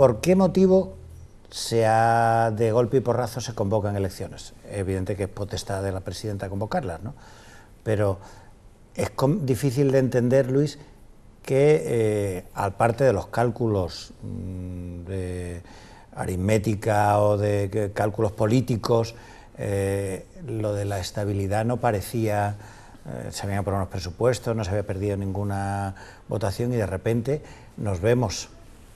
¿por qué motivo de golpe y porrazo se convocan elecciones? Es evidente que es potestad de la presidenta convocarlas, ¿no? Pero es difícil de entender, Luis, que aparte de los cálculos de aritmética o de cálculos políticos, lo de la estabilidad no parecía, se habían aprobado unos presupuestos, no se había perdido ninguna votación y de repente nos vemos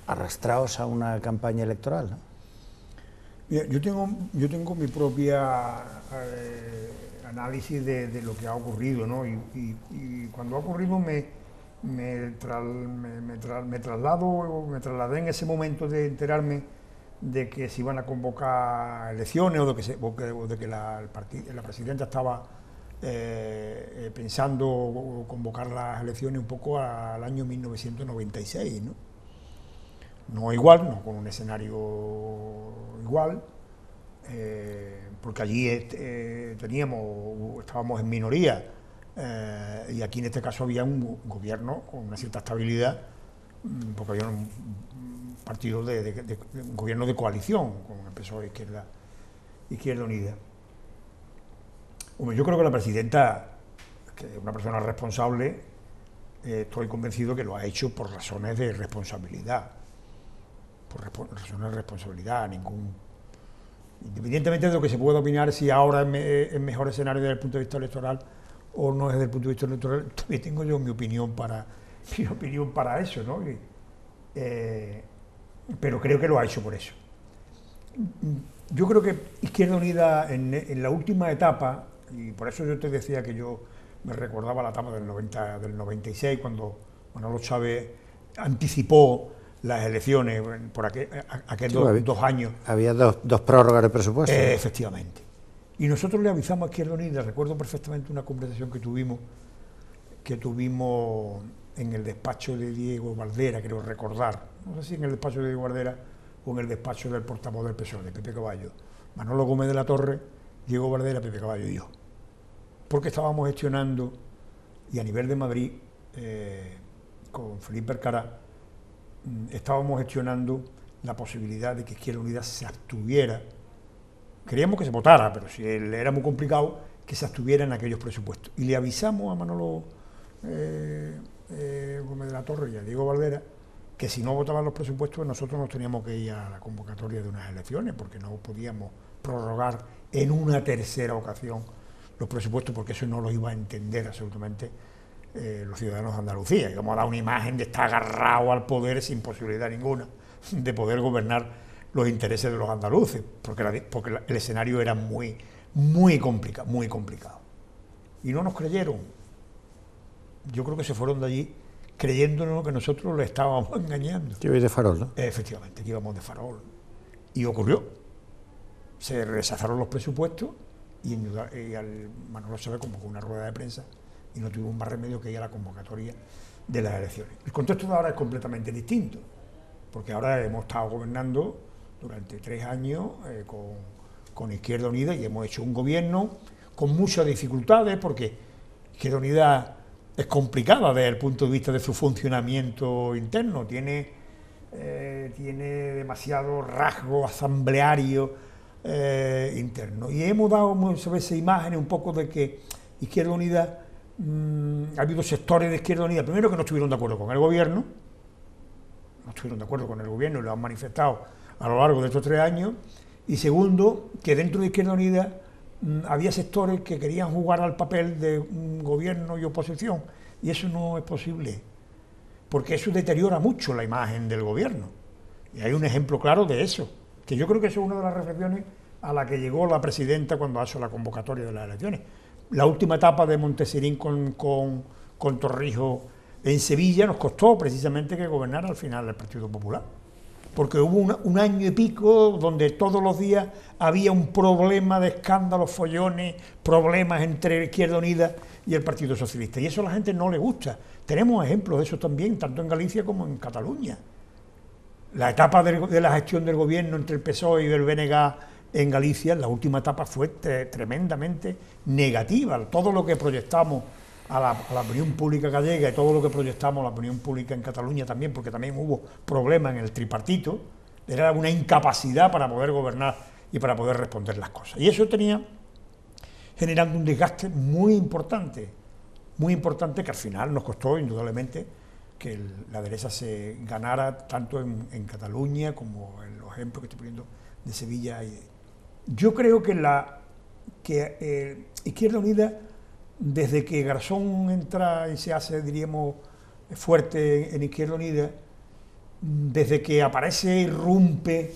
arrastrados a una campaña electoral, ¿no? Mira, yo tengo mi propia análisis de lo que ha ocurrido, ¿no? Y cuando ha ocurrido me trasladé en ese momento de enterarme de que se iban a convocar elecciones o de que la presidenta estaba pensando convocar las elecciones un poco al año 1996, ¿no? No igual, no con un escenario igual, porque allí estábamos en minoría, y aquí en este caso había un gobierno con una cierta estabilidad, porque había un partido un gobierno de coalición con el PSOE Izquierda Unida. Bueno, yo creo que la presidenta, que es una persona responsable, estoy convencido que lo ha hecho por razones de responsabilidad. Razones de responsabilidad, independientemente de lo que se pueda opinar si ahora es mejor escenario desde el punto de vista electoral o no es desde el punto de vista electoral, también tengo yo mi opinión para eso, ¿no? Pero creo que lo ha hecho por eso. Yo creo que Izquierda Unida en la última etapa, y por eso yo te decía que yo me recordaba la etapa del 96, cuando Manolo Chávez anticipó las elecciones por aquellos 2 años. Había dos prórrogas de presupuesto. Efectivamente. Y nosotros le avisamos a Izquierda Unida, recuerdo perfectamente una conversación que tuvimos en el despacho de Diego Valdera, creo recordar, no sé si en el despacho de Diego Valdera o en el despacho del portavoz del PSOE, de Pepe Caballo, Manolo Gómez de la Torre, Diego Valdera, Pepe Caballo y yo. Porque estábamos gestionando, y a nivel de Madrid, con Felipe Alcaraz, estábamos gestionando la posibilidad de que Izquierda Unida se abstuviera. Queríamos que se votara, pero si era muy complicado, que se abstuviera en aquellos presupuestos. Y le avisamos a Manolo Gómez de la Torre y a Diego Valdera que si no votaban los presupuestos nosotros nos teníamos que ir a la convocatoria de unas elecciones, porque no podíamos prorrogar en una tercera ocasión los presupuestos, porque eso no lo iba a entender absolutamente los ciudadanos de Andalucía. Íbamos a dar una imagen de estar agarrado al poder sin posibilidad ninguna de poder gobernar los intereses de los andaluces, porque el escenario era muy complicado. Y no nos creyeron. Yo creo que se fueron de allí creyéndonos que nosotros les estábamos engañando. Que ibais de farol, ¿no? Efectivamente, que íbamos de farol. Y ocurrió. Se rechazaron los presupuestos y al Manolo Chávez convocó una rueda de prensa y no tuvimos más remedio que ir a la convocatoria de las elecciones. El contexto de ahora es completamente distinto, porque ahora hemos estado gobernando durante 3 años con Izquierda Unida y hemos hecho un gobierno con muchas dificultades, porque Izquierda Unida es complicada desde el punto de vista de su funcionamiento interno, tiene demasiado rasgo asambleario interno. Y hemos dado muchas veces imágenes un poco de que Izquierda Unida, ha habido sectores de Izquierda Unida, primero que no estuvieron de acuerdo con el gobierno, y lo han manifestado a lo largo de estos 3 años, y segundo, que dentro de Izquierda Unida había sectores que querían jugar al papel de gobierno y oposición, y eso no es posible, porque eso deteriora mucho la imagen del gobierno. Y hay un ejemplo claro de eso, que yo creo que eso es una de las reflexiones a la que llegó la presidenta cuando hizo la convocatoria de las elecciones. La última etapa de Monteserín con Torrijos en Sevilla nos costó precisamente que gobernara al final el Partido Popular, porque hubo un año y pico donde todos los días había un problema de escándalos, follones, problemas entre Izquierda Unida y el Partido Socialista, y eso a la gente no le gusta. Tenemos ejemplos de eso también, tanto en Galicia como en Cataluña. La etapa de la gestión del gobierno entre el PSOE y el BNG en Galicia, la última etapa fue tremendamente negativa. Todo lo que proyectamos a la opinión pública gallega y todo lo que proyectamos a la opinión pública en Cataluña también, porque también hubo problemas en el tripartito, era una incapacidad para poder gobernar y para poder responder las cosas. Y eso tenía generando un desgaste muy importante que al final nos costó indudablemente que la derecha se ganara tanto en Cataluña como en los ejemplos que estoy poniendo de Sevilla. Yo creo que Izquierda Unida, desde que Garzón entra y se hace, diríamos, fuerte en Izquierda Unida, desde que aparece y irrumpe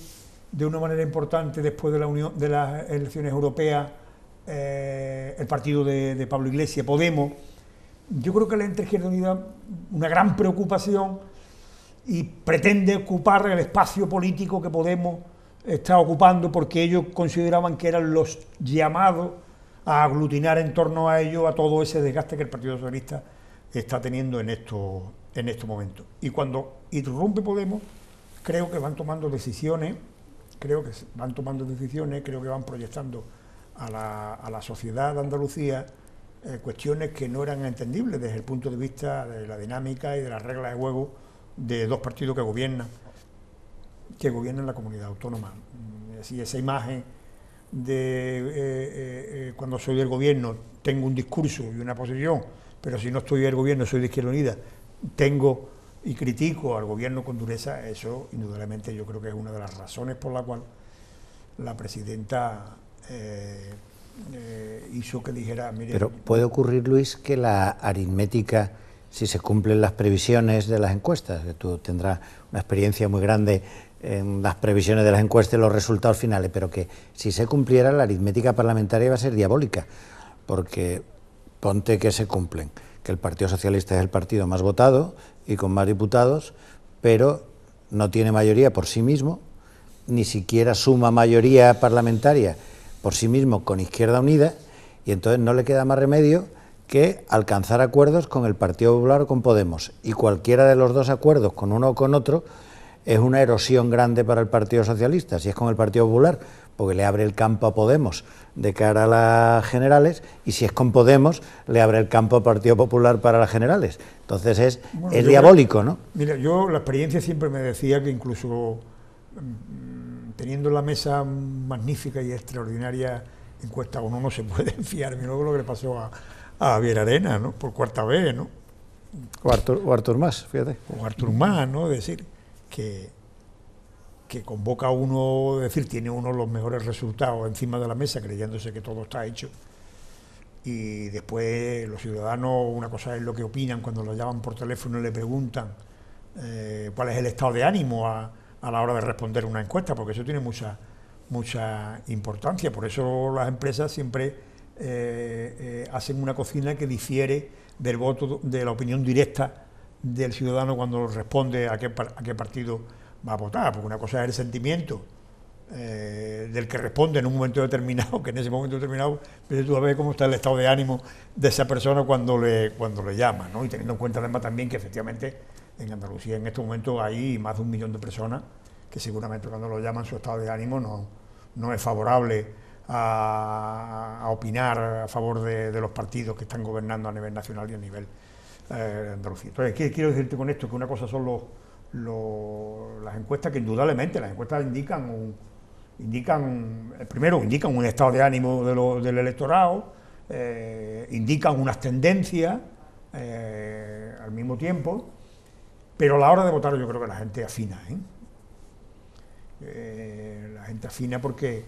de una manera importante después de las elecciones europeas el partido de Pablo Iglesias, Podemos, yo creo que le entra a Izquierda Unida una gran preocupación y pretende ocupar el espacio político que Podemos está ocupando, porque ellos consideraban que eran los llamados a aglutinar en torno a ellos a todo ese desgaste que el Partido Socialista está teniendo en estos momentos. Y cuando irrumpe Podemos, creo que van tomando decisiones, creo que van proyectando a la sociedad de Andalucía cuestiones que no eran entendibles desde el punto de vista de la dinámica y de las reglas de juego de dos partidos que gobiernan la comunidad autónoma. Así, esa imagen de cuando soy del gobierno tengo un discurso y una posición, pero si no estoy del gobierno, soy de Izquierda Unida, tengo y critico al gobierno con dureza, eso indudablemente yo creo que es una de las razones por la cual la presidenta hizo que dijera, mire... Pero puede ocurrir, Luis, que la aritmética, si se cumplen las previsiones de las encuestas, que tú tendrás una experiencia muy grande en las previsiones de las encuestas y los resultados finales, pero que si se cumpliera, la aritmética parlamentaria va a ser diabólica, porque ponte que se cumplen, que el Partido Socialista es el partido más votado y con más diputados, pero no tiene mayoría por sí mismo, ni siquiera suma mayoría parlamentaria por sí mismo con Izquierda Unida, y entonces no le queda más remedio que alcanzar acuerdos con el Partido Popular o con Podemos, y cualquiera de los dos acuerdos, con uno o con otro, es una erosión grande para el Partido Socialista. Si es con el Partido Popular, porque le abre el campo a Podemos de cara a las generales, y si es con Podemos, le abre el campo al Partido Popular para las generales. Entonces es diabólico, ¿no? Mira, yo la experiencia siempre me decía que incluso teniendo la mesa magnífica y extraordinaria encuesta, uno no se puede fiar. Mira lo que le pasó a Javier Arena, ¿no? Por cuarta vez, ¿no? O Artur Mas, fíjate. O Artur Mas, ¿no? Es decir, que convoca a uno, es decir, tiene uno los mejores resultados encima de la mesa, creyéndose que todo está hecho. Y después los ciudadanos, una cosa es lo que opinan cuando lo llaman por teléfono y le preguntan cuál es el estado de ánimo a la hora de responder una encuesta, porque eso tiene mucha importancia. Por eso las empresas siempre hacen una cocina que difiere del voto, de la opinión directa del ciudadano cuando responde a qué partido va a votar, porque una cosa es el sentimiento del que responde en un momento determinado, que en ese momento determinado, pero tú ves cómo está el estado de ánimo de esa persona cuando le llama, ¿no? Y teniendo en cuenta además también que efectivamente en Andalucía en estos momentos hay más de 1 millón de personas que seguramente cuando lo llaman su estado de ánimo no es favorable a opinar a favor de los partidos que están gobernando a nivel nacional y a nivel de Andalucía. Entonces, ¿qué quiero decirte con esto? Que una cosa son las encuestas, que indudablemente las encuestas indican un estado de ánimo del electorado, indican unas tendencias al mismo tiempo, pero a la hora de votar yo creo que la gente afina, la gente afina porque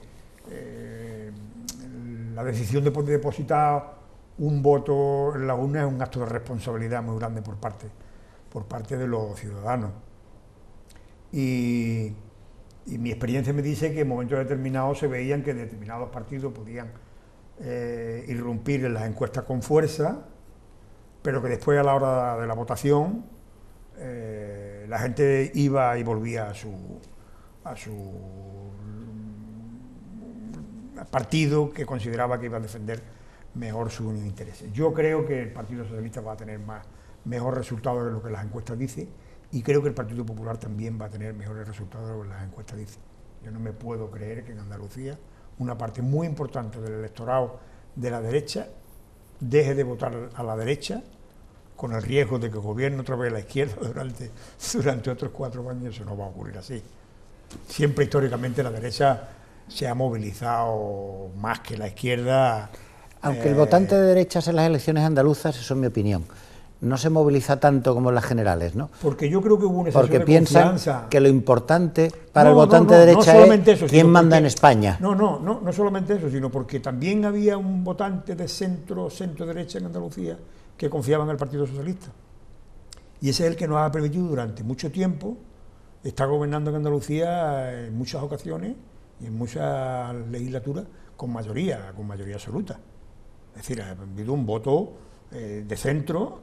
la decisión de depositar un voto en la urna es un acto de responsabilidad muy grande por parte de los ciudadanos. Y mi experiencia me dice que en momentos determinados se veían que determinados partidos podían irrumpir en las encuestas con fuerza, pero que después a la hora de la votación la gente iba y volvía a su partido que consideraba que iba a defender mejor sus intereses. Yo creo que el Partido Socialista va a tener mejor resultados de lo que las encuestas dicen, y creo que el Partido Popular también va a tener mejores resultados de lo que las encuestas dicen. Yo no me puedo creer que en Andalucía una parte muy importante del electorado de la derecha deje de votar a la derecha con el riesgo de que gobierne otra vez la izquierda durante otros 4 años. Eso no va a ocurrir así. siempre históricamente la derecha se ha movilizado más que la izquierda. Aunque el votante de derechas en las elecciones andaluzas, eso es mi opinión, no se moviliza tanto como en las generales, ¿no? Porque yo creo que hubo un exceso Porque de piensan confianza. que lo importante para el votante de derecha es quién manda en España. No solamente eso, sino porque también había un votante de centro-derecha en Andalucía que confiaba en el Partido Socialista. Y ese es el que nos ha permitido durante mucho tiempo estar gobernando en Andalucía en muchas ocasiones y en muchas legislaturas con mayoría absoluta. Es decir, ha habido un voto de centro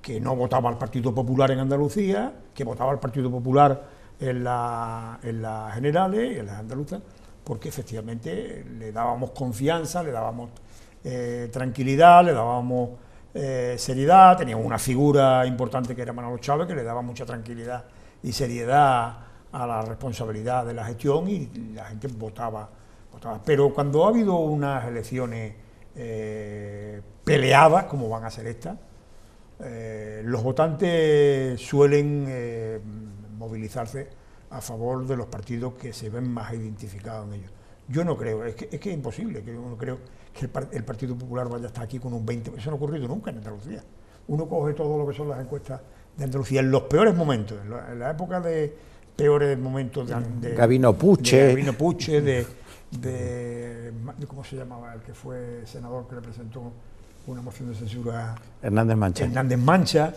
que no votaba al Partido Popular en Andalucía, que votaba al Partido Popular en las generales y en las andaluzas, porque efectivamente le dábamos confianza, le dábamos tranquilidad, le dábamos seriedad, teníamos una figura importante que era Manolo Chávez, que le daba mucha tranquilidad y seriedad a la responsabilidad de la gestión y la gente votaba. Pero cuando ha habido unas elecciones peleadas, como van a ser estas, los votantes suelen movilizarse a favor de los partidos que se ven más identificados en ellos. Yo no creo, es que es imposible, que yo no creo que el Partido Popular vaya a estar aquí con un 20%, eso no ha ocurrido nunca en Andalucía. Uno coge todo lo que son las encuestas de Andalucía en los peores momentos, en la época de peores momentos de Gabino Puche, ¿cómo se llamaba? El que fue senador que le presentó una moción de censura, Hernández Mancha.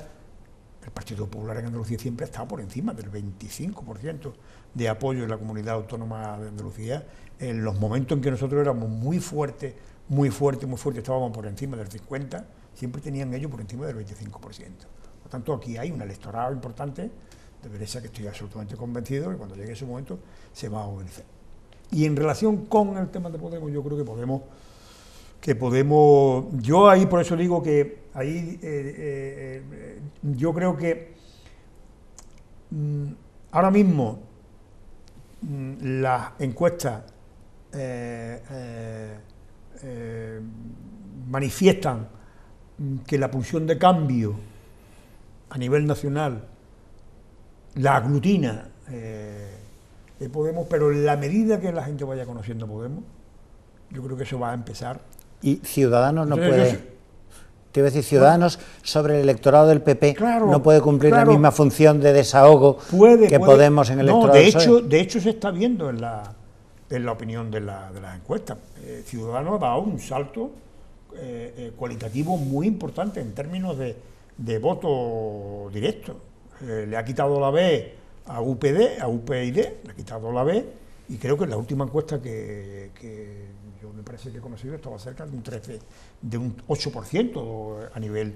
El Partido Popular en Andalucía siempre ha estado por encima del 25% de apoyo en la comunidad autónoma de Andalucía. En los momentos en que nosotros éramos muy fuertes, estábamos por encima del 50%, siempre tenían ellos por encima del 25%. Por tanto, aquí hay un electorado importante de derecha que estoy absolutamente convencido que cuando llegue ese momento se va a movilizar. Y en relación con el tema de Podemos, yo creo que Podemos, yo ahí por eso digo que ahí yo creo que ahora mismo las encuestas manifiestan que la pulsión de cambio a nivel nacional la aglutina de Podemos, pero en la medida que la gente vaya conociendo a Podemos, yo creo que eso va a empezar. Y Ciudadanos no puede... Te iba a decir, Ciudadanos sobre el electorado del PP no puede cumplir la misma función de desahogo que Podemos en el electorado del PSOE. De hecho se está viendo en la opinión de las encuestas. Ciudadanos ha dado un salto cualitativo muy importante en términos de voto directo. Le ha quitado la B a UPyD, le ha quitado la B, y creo que en la última encuesta que yo me parece que he conocido estaba cerca de un 8% a nivel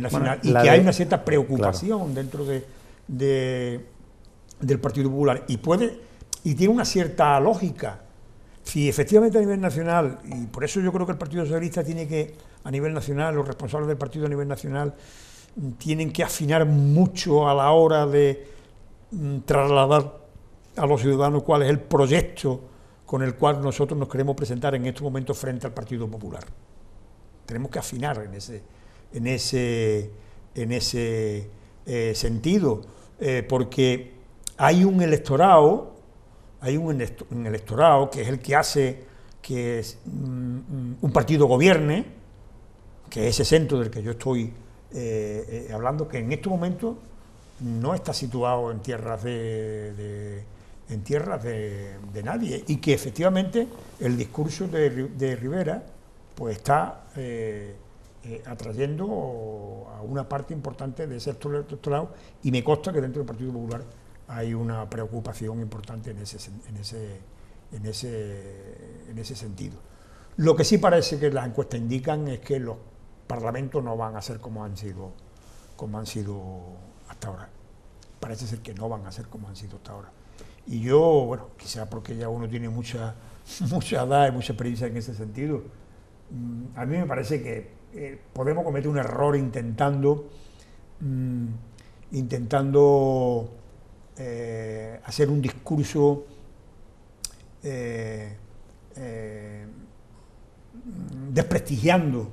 nacional, y que hay una cierta preocupación dentro del Partido Popular, y tiene una cierta lógica. Si efectivamente a nivel nacional, y por eso yo creo que el Partido Socialista tiene que, a nivel nacional, los responsables del partido a nivel nacional, tienen que afinar mucho a la hora de trasladar a los ciudadanos cuál es el proyecto con el cual nosotros nos queremos presentar en estos momentos frente al Partido Popular. Tenemos que afinar en ese sentido, porque hay un electorado que es el que hace que un partido gobierne, que es ese centro del que yo estoy hablando, que en estos momentos no está situado en tierras de nadie, y que efectivamente el discurso de Rivera pues está atrayendo a una parte importante de ese electorado, y me consta que dentro del Partido Popular hay una preocupación importante en ese sentido. Lo que sí parece que las encuestas indican es que los parlamentos no van a ser como han sido hasta ahora. Parece ser que no van a ser como han sido hasta ahora. Y yo, bueno, quizá porque ya uno tiene mucha edad y mucha experiencia en ese sentido, a mí me parece que Podemos cometer un error intentando hacer un discurso desprestigiando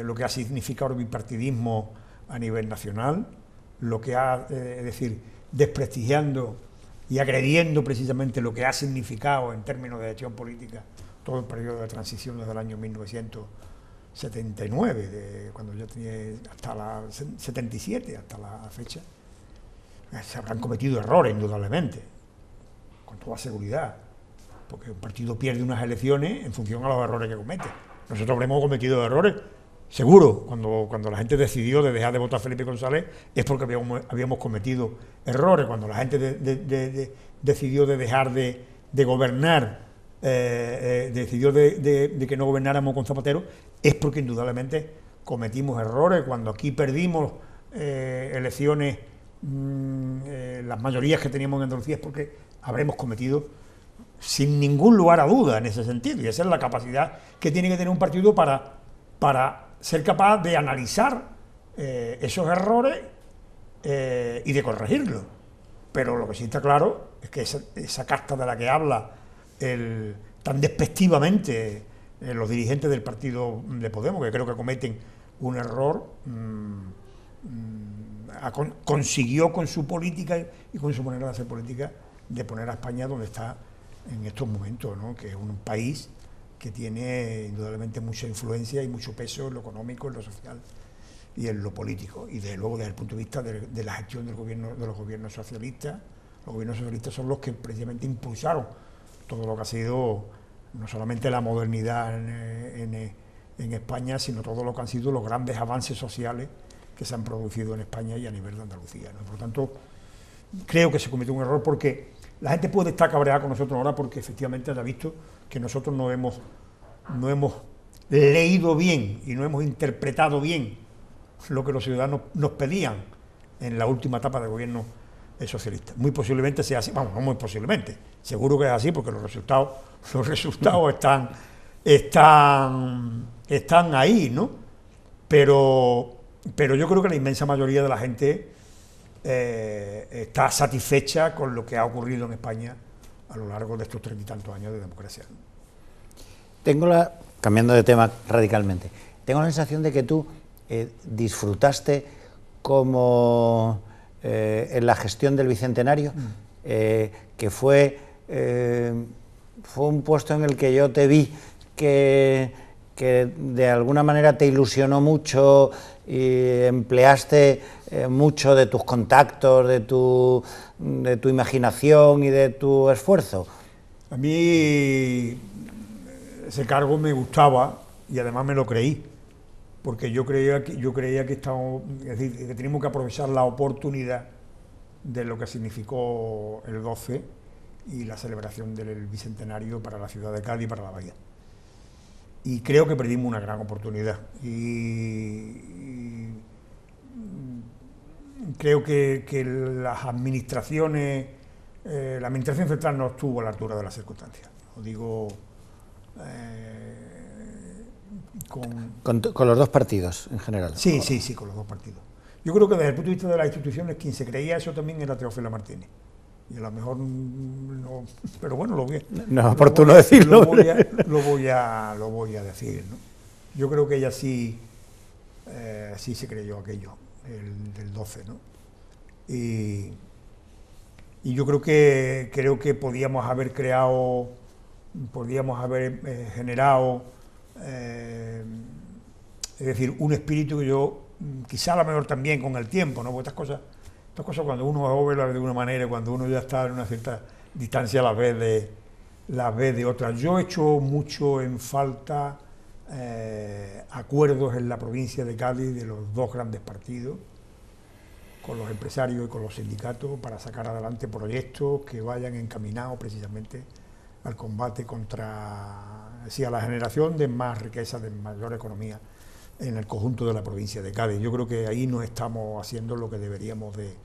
lo que ha significado el bipartidismo a nivel nacional, es decir, desprestigiando y agrediendo precisamente lo que ha significado en términos de gestión política todo el periodo de transición desde el año 1979, cuando yo tenía hasta la 77, hasta la fecha. Se habrán cometido errores, indudablemente, con toda seguridad, porque un partido pierde unas elecciones en función a los errores que comete. Nosotros habremos cometido errores, seguro, cuando la gente decidió de dejar de votar a Felipe González es porque habíamos cometido errores. Cuando la gente decidió de dejar de gobernar, decidió de que no gobernáramos con Zapatero, es porque indudablemente cometimos errores. Cuando aquí perdimos elecciones, las mayorías que teníamos en Andalucía, es porque habremos cometido, sin ningún lugar a duda, en ese sentido, y esa es la capacidad que tiene que tener un partido para ser capaz de analizar esos errores y de corregirlos. Pero lo que sí está claro es que esa casta de la que habla tan despectivamente los dirigentes del partido de Podemos, que creo que cometen un error, consiguió con su política y con su manera de hacer política de poner a España donde está en estos momentos, ¿no? Que es un país que tiene indudablemente mucha influencia y mucho peso en lo económico, en lo social y en lo político. Y desde luego desde el punto de vista de la gestión del gobierno, de los gobiernos socialistas son los que precisamente impulsaron todo lo que ha sido no solamente la modernidad en España, sino todo lo que han sido los grandes avances sociales que se han producido en España y a nivel de Andalucía, ¿no? Por lo tanto, creo que se cometió un error, porque la gente puede estar cabreada con nosotros ahora porque efectivamente haya visto que nosotros no hemos leído bien y no hemos interpretado bien lo que los ciudadanos nos pedían en la última etapa de gobierno socialista. Muy posiblemente sea así, vamos, no muy posiblemente, seguro que es así, porque los resultados están ahí, ¿no? Pero yo creo que la inmensa mayoría de la gente está satisfecha con lo que ha ocurrido en España a lo largo de estos 30 y tantos años de democracia. Cambiando de tema radicalmente, tengo la sensación de que tú disfrutaste como en la gestión del Bicentenario, que fue un puesto en el que yo te vi que de alguna manera te ilusionó mucho y empleaste mucho de tus contactos, de tu imaginación y de tu esfuerzo. A mí ese cargo me gustaba y además me lo creí, porque yo creía que estábamos, es decir, que teníamos que aprovechar la oportunidad de lo que significó el 12 y la celebración del Bicentenario para la ciudad de Cádiz y para la Bahía. Y creo que perdimos una gran oportunidad. Y creo que las administraciones, la administración central no estuvo a la altura de las circunstancias. Lo digo con los dos partidos en general. Sí, con los dos partidos. Yo creo que desde el punto de vista de las instituciones, quien se creía eso también era Teófilo Martínez. Y a lo mejor no, pero bueno, no es oportuno decirlo. Lo voy a decir, ¿no? Yo creo que ella sí se creyó aquello, el del 12, ¿no? Y yo creo que podíamos haber generado, es decir, un espíritu que yo, quizá a lo mejor también con el tiempo, ¿no? Porque estas cosas cuando uno es joven las ve de una manera y cuando uno ya está en una cierta distancia las ve de otra. Yo he hecho mucho en falta acuerdos en la provincia de Cádiz de los dos grandes partidos, con los empresarios y con los sindicatos, para sacar adelante proyectos que vayan encaminados precisamente al combate contra la generación de más riqueza, de mayor economía en el conjunto de la provincia de Cádiz. Yo creo que ahí no estamos haciendo lo que deberíamos de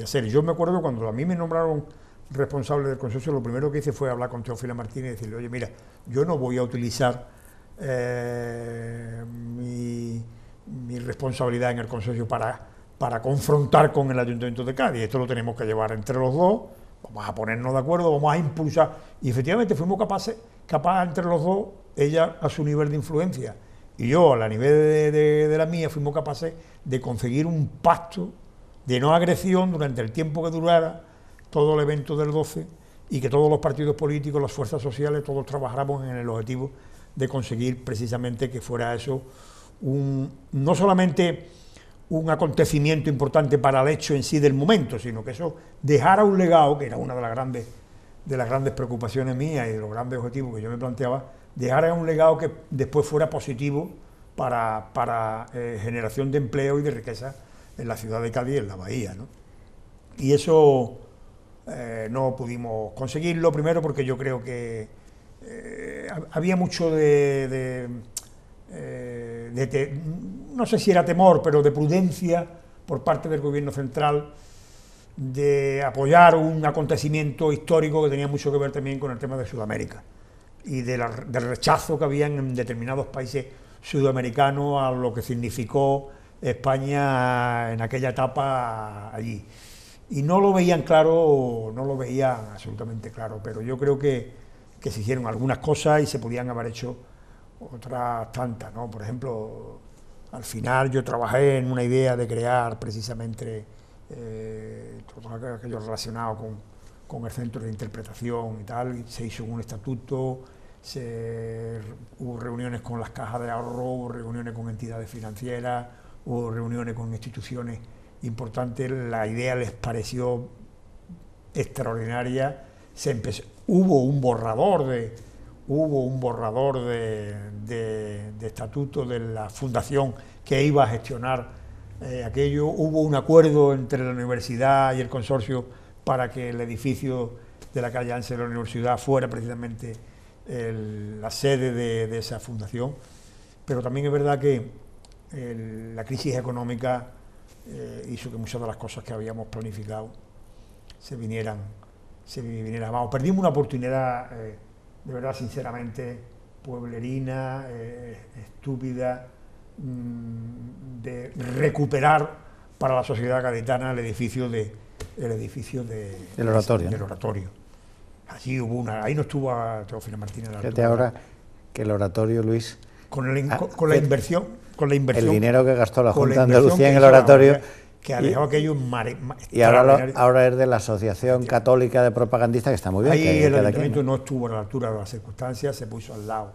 hacer. Yo me acuerdo cuando a mí me nombraron responsable del consorcio, lo primero que hice fue hablar con Teófilo Martínez y decirle: oye, mira, yo no voy a utilizar mi responsabilidad en el consorcio para confrontar con el Ayuntamiento de Cádiz. Esto lo tenemos que llevar entre los dos, vamos a ponernos de acuerdo, vamos a impulsar. Y efectivamente fuimos capaces entre los dos, ella a su nivel de influencia y yo a la nivel de la mía, fuimos capaces de conseguir un pacto de no agresión durante el tiempo que durara, todo el evento del 12 y que todos los partidos políticos, las fuerzas sociales, todos trabajáramos en el objetivo de conseguir precisamente que fuera eso no solamente un acontecimiento importante para el hecho en sí del momento, sino que eso dejara un legado, que era una de las grandes preocupaciones mías y de los grandes objetivos que yo me planteaba, dejara un legado que después fuera positivo para generación de empleo y de riqueza en la ciudad de Cádiz y en la bahía, ¿no? Y eso no pudimos conseguirlo, primero porque yo creo que había mucho no sé si era temor, pero de prudencia por parte del gobierno central de apoyar un acontecimiento histórico que tenía mucho que ver también con el tema de Sudamérica y del rechazo que había en determinados países sudamericanos a lo que significó España en aquella etapa allí. Y no lo veían claro, no lo veían absolutamente claro, pero yo creo que se hicieron algunas cosas y se podían haber hecho otras tantas, ¿no? Por ejemplo, al final yo trabajé en una idea de crear precisamente todo aquello relacionado con el centro de interpretación y tal, y se hizo un estatuto, hubo reuniones con las cajas de ahorro, hubo reuniones con entidades financieras, hubo reuniones con instituciones importantes, la idea les pareció extraordinaria, hubo un borrador de estatuto de la fundación que iba a gestionar aquello, hubo un acuerdo entre la universidad y el consorcio para que el edificio de la calle Ángel de la universidad fuera precisamente la sede de esa fundación, pero también es verdad que la crisis económica hizo que muchas de las cosas que habíamos planificado se vinieran abajo. Perdimos una oportunidad, de verdad, sinceramente, pueblerina, estúpida, de recuperar para la sociedad gaditana el edificio del oratorio. Allí hubo ahí no estuvo a Teófilo Martínez. Fíjate ahora que el oratorio, Luis, con la inversión, el dinero que gastó la Junta de Andalucía en el oratorio, que ha dejado aquello y ahora es de la Asociación Católica de Propagandistas, que está muy bien. Ahí el ayuntamiento no estuvo a la altura de las circunstancias, se puso al lado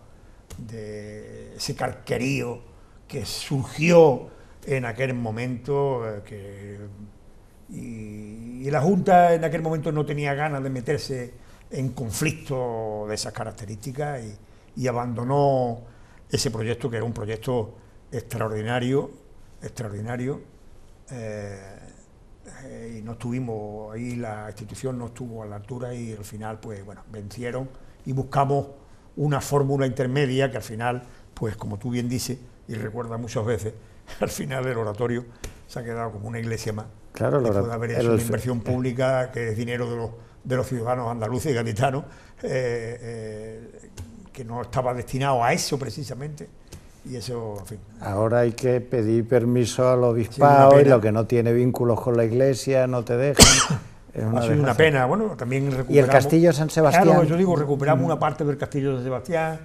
de ese carquerío que surgió en aquel momento, y la Junta en aquel momento no tenía ganas de meterse en conflicto de esas características y abandonó ese proyecto, que era un proyecto extraordinario, y no estuvimos ahí, la institución no estuvo a la altura y al final, pues bueno, vencieron y buscamos una fórmula intermedia que al final, pues como tú bien dices y recuerdas muchas veces, al final el oratorio se ha quedado como una iglesia más. Claro, después de haber hecho una inversión pública que es dinero de los ciudadanos andaluces y gaditanos, que no estaba destinado a eso precisamente. Y eso, en fin. Ahora hay que pedir permiso al obispado, y lo que no tiene vínculos con la iglesia no te dejan. Ha sido una pena. Bueno, también recuperamos... ¿Y el castillo de San Sebastián? Claro, yo digo, recuperamos una parte del castillo de San Sebastián.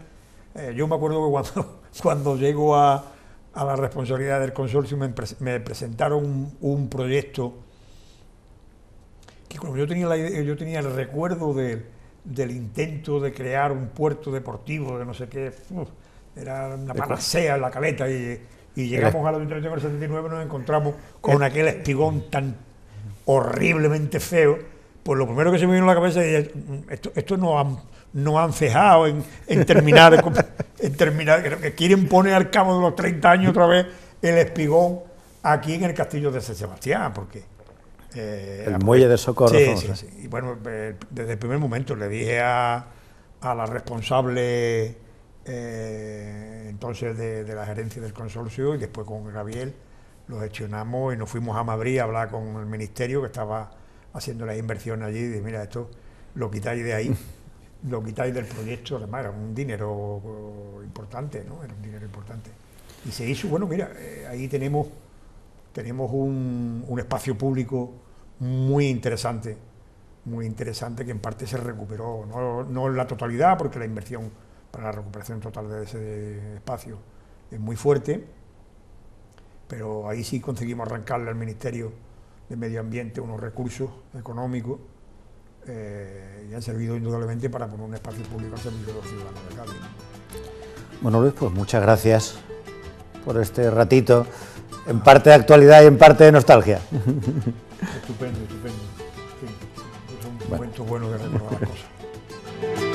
Yo me acuerdo que cuando llego a la responsabilidad del consorcio me presentaron un proyecto que, como yo tenía el recuerdo del intento de crear un puerto deportivo, de no sé qué... Era una panacea en la Caleta y llegamos al Ayuntamiento en el 79 y nos encontramos con aquel espigón tan horriblemente feo. Pues lo primero que se me vino a la cabeza es esto no han cejado en terminar, que quieren poner al cabo de los 30 años otra vez el espigón aquí en el castillo de San Sebastián, porque... el muelle de Socorro. Sí. Y bueno, desde el primer momento le dije a la responsable... entonces de la gerencia del consorcio, y después con Gabriel lo gestionamos y nos fuimos a Madrid a hablar con el ministerio que estaba haciendo las inversiones allí, y dije, mira, esto lo quitáis de ahí, lo quitáis del proyecto. Además era un dinero importante, ¿no? Era un dinero importante. Y se hizo, bueno, mira, ahí tenemos un espacio público muy interesante, que en parte se recuperó, no en la totalidad, porque la inversión para la recuperación total de ese espacio es muy fuerte, pero ahí sí conseguimos arrancarle al Ministerio de Medio Ambiente unos recursos económicos y han servido indudablemente para poner un espacio público al servicio de los ciudadanos de Cádiz. Bueno, Luis, pues muchas gracias por este ratito, en parte de actualidad y en parte de nostalgia. Estupendo, estupendo. Sí, es un momento bueno de recordar las cosas.